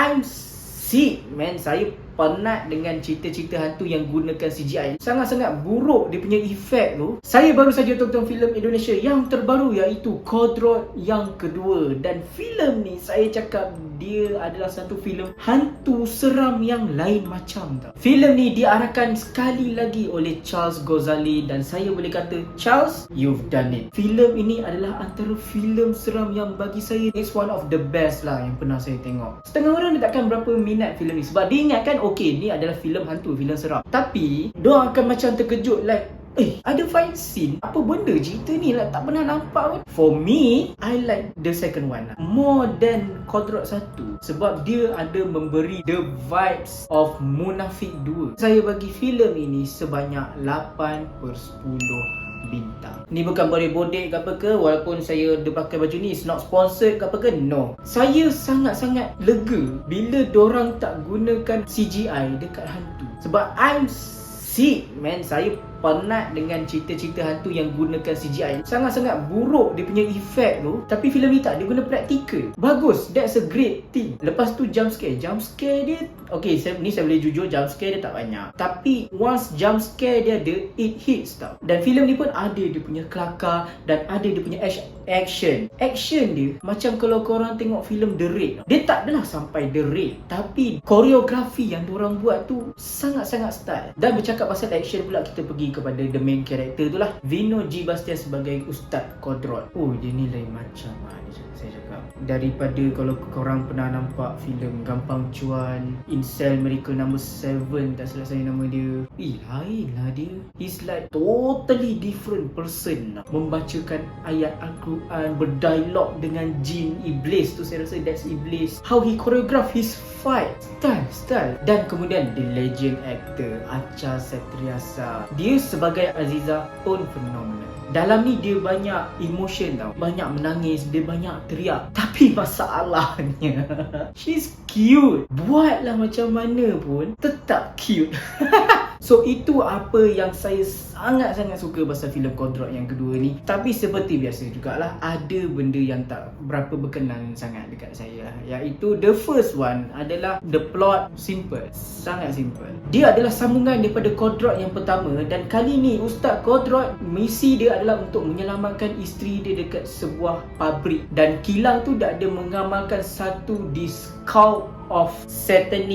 I'm sick man. Saya penat dengan cerita-cerita hantu yang gunakan CGI. Sangat-sangat buruk dia punya efek tu. Saya baru saja tonton filem Indonesia yang terbaru, iaitu Kodrat yang kedua. Dan filem ni saya cakap dia adalah satu filem hantu seram yang lain macam tau. Filem ni diarahkan sekali lagi oleh Charles Ghazali. Dan saya boleh kata, Charles, you've done it. Filem ini adalah antara filem seram yang bagi saya it's one of the best lah yang pernah saya tengok. Setengah orang dia takkan berapa minat filem ni, sebab dia ingatkan okey, ni adalah filem hantu, filem seram. Tapi diorang akan macam terkejut, like ada fight scene, apa benda cerita ni lah, tak pernah nampak pun. For me, I like the second one lah more than Kodrat 1, sebab dia ada memberi the vibes of Munafik 2. Saya bagi filem ini sebanyak 8/10 bintang. Ni bukan bodek-bodek ke apa ke, walaupun saya ada pakai baju ni, it's not sponsored ke apa ke, no. Saya sangat-sangat lega bila dorang tak gunakan CGI dekat hantu. Sebab I'm sick man. Saya penat dengan cerita-cerita hantu yang gunakan CGI. Sangat-sangat buruk dia punya efek tu. Tapi filem ni tak, dia guna praktikal. Bagus, that's a great thing. Lepas tu jump scare dia, okay, saya boleh jujur, jump scare dia tak banyak. Tapi once jump scare dia ada, it hits tau. Dan filem ni pun ada dia punya kelakar dan ada dia punya action. Action dia macam kalau korang tengok filem The Raid. Dia tak adalah sampai The Raid, tapi koreografi yang diorang buat tu sangat-sangat style. Dan bercakap pasal action pula, kita pergi kepada the main character tu lah, Vino G. Bastian sebagai Ustaz Kodrat. Oh, dia ni lain macam lah, saya cakap. Daripada kalau korang pernah nampak filem Gampang Cuan, Incel Miracle No. 7, tak silap saya nama dia, lain lah dia. He's like totally different person lah. Membacakan ayat Al-Quran, berdialog dengan jin iblis tu, saya rasa that's iblis. How he choreograph his fight, style. Dan kemudian the legend actor Acha Septriasa, dia sebagai Aziza pun fenomenal. Dalam ni dia banyak emotion tau, banyak menangis, dia banyak teriak. Tapi masalahnya she's cute. Buatlah macam mana pun tetap cute. So itu apa yang saya sangat-sangat suka pasal filem Kodrat yang kedua ni. Tapi seperti biasa jugalah, ada benda yang tak berapa berkenan sangat dekat saya, iaitu the first one adalah the plot simple, sangat simple. Dia adalah sambungan daripada Kodrat yang pertama. Dan kali ni Ustaz Kodrat, misi dia adalah untuk menyelamatkan isteri dia dekat sebuah pabrik. Dan kilang tu dah ada mengamalkan satu cult of setan,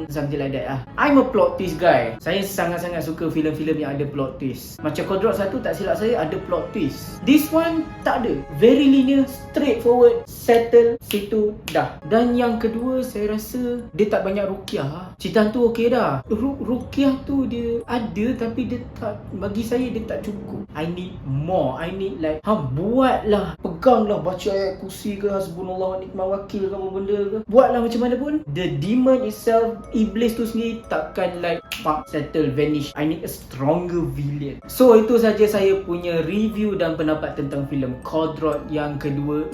something like that lah. I'm a plot twist guy. Saya sangat-sangat suka filem-filem yang ada plot twist. Macam Kodrat 1, tak silap saya ada plot twist. This one tak ada, very linear, straightforward, settle, situ dah. Dan yang kedua, saya rasa dia tak banyak ruqyah. Cerita tu okey dah. Ruqyah tu dia ada, tapi dia tak, bagi saya dia tak cukup. I need more. I need like, buatlah, peganglah, baca ayat kursi ke, hasbunallah wa ni'mal wakil ke, apa benda ke, buatlah macam mana pun. The demon itself, iblis tu sendiri takkan like settle, vanish. I need a stronger villain. So itu saja saya punya review dan pendapat tentang filem Kodrat yang kedua.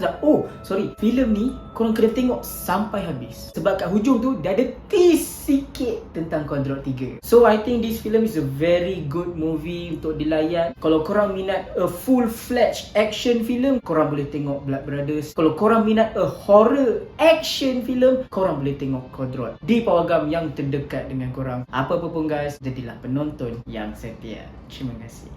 Filem ni korang kena tengok sampai habis, sebab kat hujung tu dia ada tease sikit tentang Kodrat 3. So I think this film is a very good movie untuk dilayan. Kalau korang minat a full-fledged action film, korang boleh tengok Blood Brothers. Kalau korang minat a horror action film, korang boleh tengok Kodrat di pawagam yang terdekat dengan korang. Apa-apa pun guys, jadilah penonton yang setia. Terima kasih.